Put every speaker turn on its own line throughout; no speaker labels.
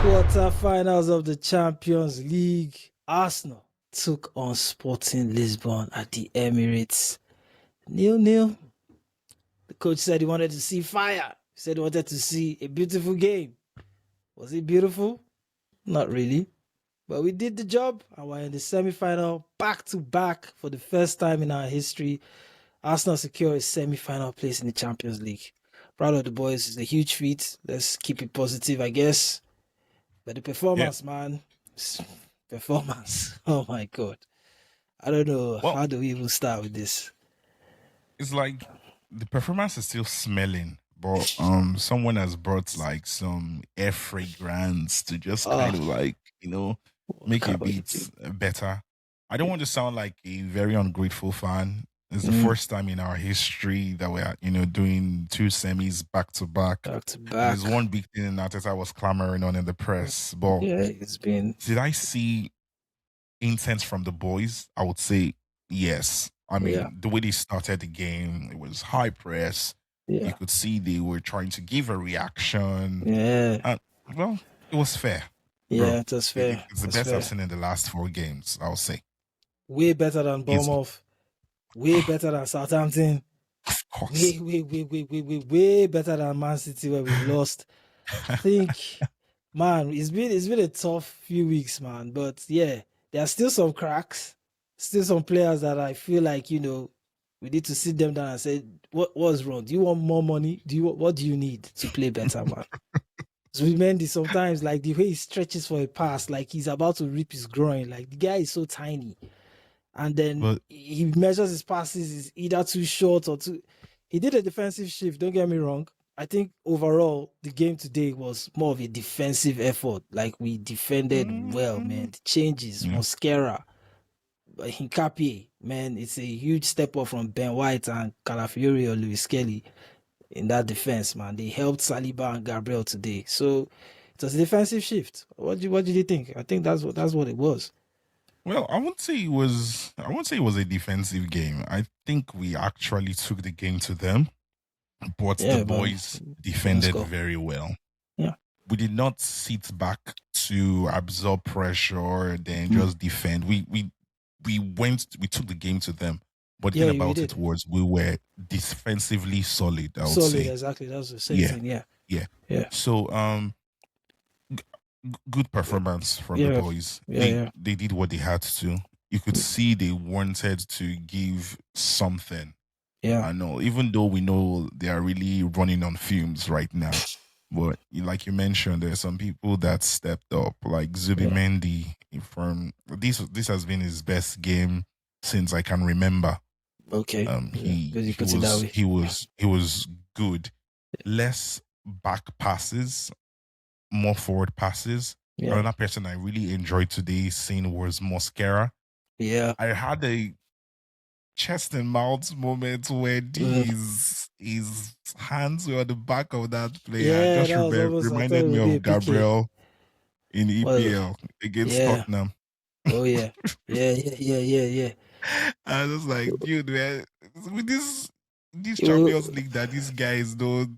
Quarterfinals of the Champions League. Arsenal took on Sporting Lisbon at the Emirates. 0-0. The coach said he wanted to see fire. He said he wanted to see a beautiful game. Was it beautiful? Not really. But we did the job and we're in the semi-final back to back for the first time in our history. Arsenal secure a semi-final place in the Champions League. Proud of the boys. It's a huge feat. Let's keep it positive, I guess. But the performance, man. Performance. Oh my God. I don't know.
Well,
how do we even start with this?
It's like the performance is still smelling, but someone has brought like some air fragrance to just kind of like, make it beat better. I don't want to sound like a very ungrateful fan. It's the first time in our history that we're, doing two semis back to back. There's one big thing that Arteta was clamoring on in the press. But
yeah, it's been.
Did I see intent from the boys? I would say yes. I mean, the way they started the game, it was high press.
Yeah.
You could see they were trying to give a reaction.
Yeah.
Well, it was fair.
Yeah, it was fair.
It's the best I've seen in the last 4 games, I'll say.
Way better than Bournemouth. Way better than Southampton.
Of course.
Way better than Man City where we lost. I think, man, it's been a tough few weeks, man. But yeah, there are still some cracks. Still some players that I feel like, we need to sit them down and say, what's wrong? Do you want more money? What do you need to play better, man? So Mendy sometimes, like the way he stretches for a pass, like he's about to rip his groin. Like the guy is so tiny. And then he measures his passes, is either too short or too. He did a defensive shift, don't get me wrong. I think overall, the game today was more of a defensive effort. Like we defended well, man. The changes, Mosquera, Hincapié, man, it's a huge step up from Ben White and Calafiori or Luis Kelly in that defense, man. They helped Saliba and Gabriel today. So it was a defensive shift. What did you think? I think that's what it was.
Well, I won't say it was a defensive game. I think we actually took the game to them, but the boys defended very well.
Yeah.
We did not sit back to absorb pressure, then just defend. We took the game to them. But the thing about it was we were defensively solid, I would say.
Exactly. That was the same thing,
yeah. So good performance from the boys. They did what they had to. You could see they wanted to give something.
Yeah.
I know, even though we know they are really running on fumes right now. But like you mentioned, there are some people that stepped up, like Zubimendi. From this has been his best game since I can remember.
Okay.
He was good. Less back passes, more forward passes. Another person I really enjoyed today seeing was Mosquera.
Yeah.
I had a chest and mouth moment where his hands were on the back of that player. Reminded me of Gabriel in EPL against Tottenham.
Oh yeah. Yeah.
I was like, dude, man, with this Champions League that these guys don't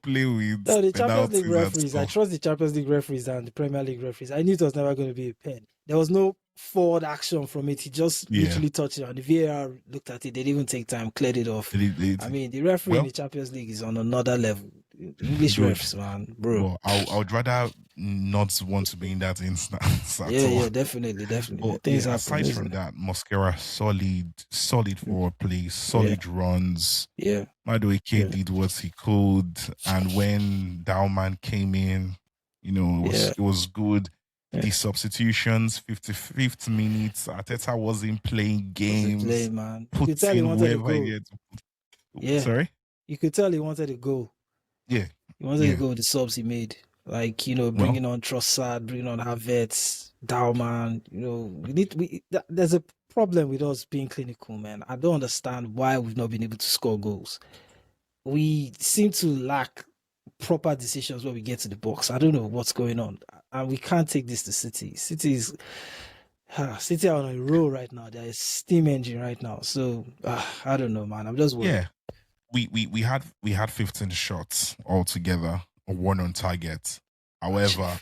play with.
No, the Champions League referees. I trust the Champions League referees and the Premier League referees. I knew it was never going to be a pen. There was no forward action from it. He just literally touched it, and the VAR looked at it. They didn't even take time, cleared it off. I mean, the referee in the Champions League is on another level. English refs, man, bro.
Well, I would rather not want to be in that instance.
Yeah, definitely.
But aside from that, Mosquera solid forward play, solid runs.
Yeah,
Madueke did what he could, and when Dauman came in, it was good. The substitutions, 55th minutes, Arteta wasn't playing games.
Man. You could tell he wanted to go.
Sorry?
You could tell he wanted to go.
Yeah.
He wanted to go with the subs he made. Like, bringing on Trossard, bringing on Havertz, Dauman. There's a problem with us being clinical, man. I don't understand why we've not been able to score goals. We seem to lack proper decisions when we get to the box. I don't know what's going on. And we can't take this to City. City are on a roll right now. They're a steam engine right now. So I don't know, man. I'm just worried.
Yeah. We had 15 shots altogether, or 1 on target. However,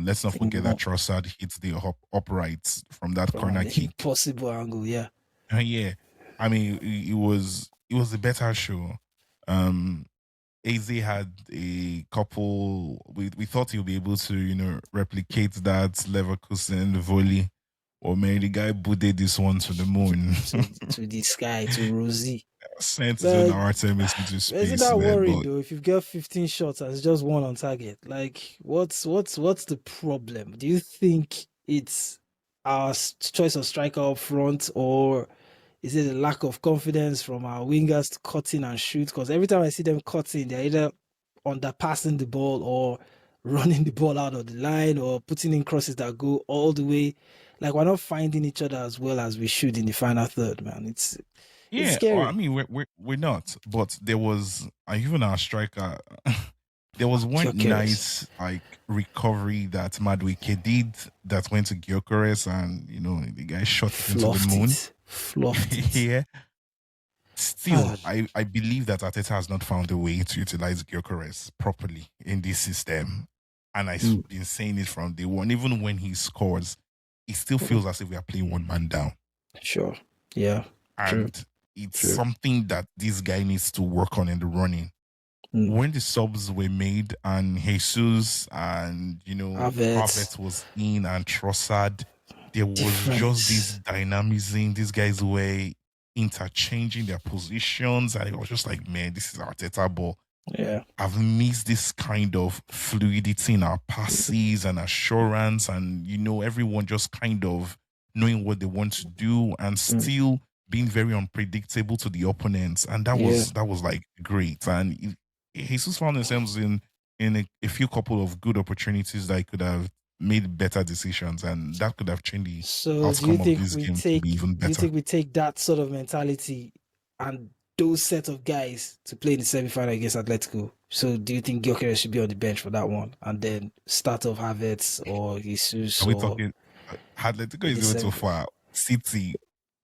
let's not forget that Trossard hits the uprights from that
From
corner
an
kick.
impossible angle, yeah.
Yeah, I mean, it was a better show. Um, AZ had a couple. We thought he'll be able to, replicate that Leverkusen volley, or maybe the guy booted this one to the moon.
to the sky, to Rosie.
Sent his own
But
Artemis into
isn't
space,
that
man.
worrying
But
though? If you've got 15 shots and it's just one on target, like what's the problem? Do you think it's our choice of striker up front, or is it a lack of confidence from our wingers to cut in and shoot? Because every time I see them cutting, they're either underpassing the ball or running the ball out of the line or putting in crosses that go all the way. Like we're not finding each other as well as we should in the final third, man. It's
yeah, I
scary.
mean, we're not. But there was even our striker. There was one
Gyökeres.
nice recovery that Madueke did that went to Gyökeres, and the guy shot it into the moon.
Fluffed it.
Yeah. Still,
Ah,
I believe that Arteta has not found a way to utilize Gyökeres properly in this system. And I've been saying it from day one. Even when he scores, it still feels as if we are playing one man down.
Sure. Yeah. True.
And it's something that this guy needs to work on in the running. When the subs were made and Jesus and, Havertz was in and Trossard, there was just this dynamism. These guys were interchanging their positions, and it was just like, man, this is Arteta ball.
Yeah.
I've missed this kind of fluidity in our passes and assurance, and everyone just kind of knowing what they want to do and still being very unpredictable to the opponents. And that was like great. And Jesus found himself in a few couple of good opportunities that he could have made better decisions, and that could have changed the outcome of this game to be even better.
Do you think we take that sort of mentality and those set of guys to play in the semi-final against Atletico? So do you think Gyökeres should be on the bench for that one and then start off Havertz or Jesus?
Are we talking Atletico is even too far? City.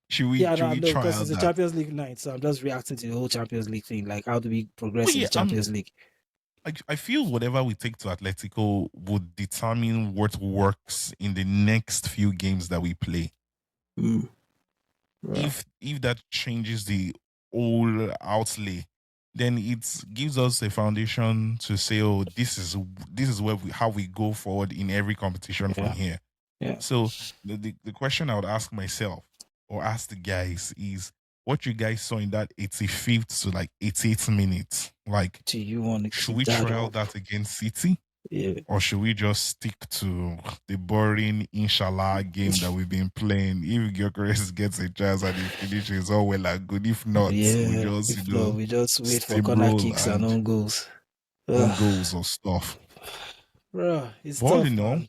Should we try
because
out
it's a Champions League night, so I'm just reacting to the whole Champions League thing. Like, how do we progress in the Champions League?
I feel whatever we take to Atletico would determine what works in the next few games that we play. Right. If that changes the whole outlay, then it gives us a foundation to say, oh, this is where how we go forward in every competition from here.
Yeah.
So the question I would ask myself or ask the guys is, what you guys saw in that 85th to 88th minute,
do you want to
should we trial that against City?
Yeah.
Or should we just stick to the boring inshallah game that we've been playing? If Gyökeres gets a chance and he finishes, all well and good. If not, we just
wait for corner kicks and own goals.
Own goals or stuff.
Bro, it's tough, man.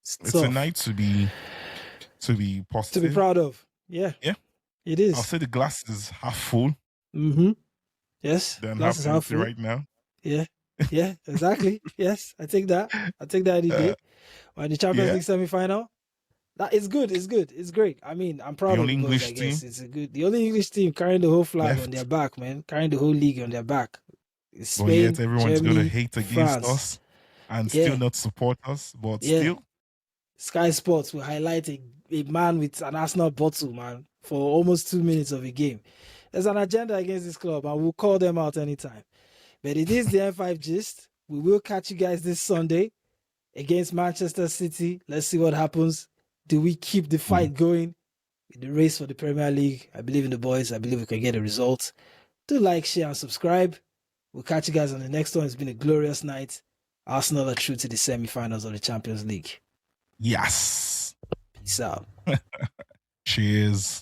It's a night to be positive.
To be proud of. Yeah.
Yeah.
It is.
I'll say the glass is half full.
Yes.
Then glass is half full right now.
Yeah. Yeah, exactly. Yes, I take that. Any day. Or in the Champions League semi-final, that is good. It's good. It's great. I mean, I'm proud of the boys, I guess. It's the only English team carrying the whole flag on their back, man. Carrying the whole league on their back. It's Spain,
but yet everyone's going to hate
France.
against us and still not support us. But still.
Sky Sports will highlight a man with an Arsenal bottle, man, for almost 2 minutes of a game. There's an agenda against this club, and we'll call them out anytime. But it is the M5 gist. We will catch you guys this Sunday against Manchester City. Let's see what happens. Do we keep the fight going in the race for the Premier League? I believe in the boys. I believe we can get a result. Do like, share, and subscribe. We'll catch you guys on the next one. It's been a glorious night. Arsenal are through to the semi-finals of the Champions League.
Yes.
Peace out.
Cheers.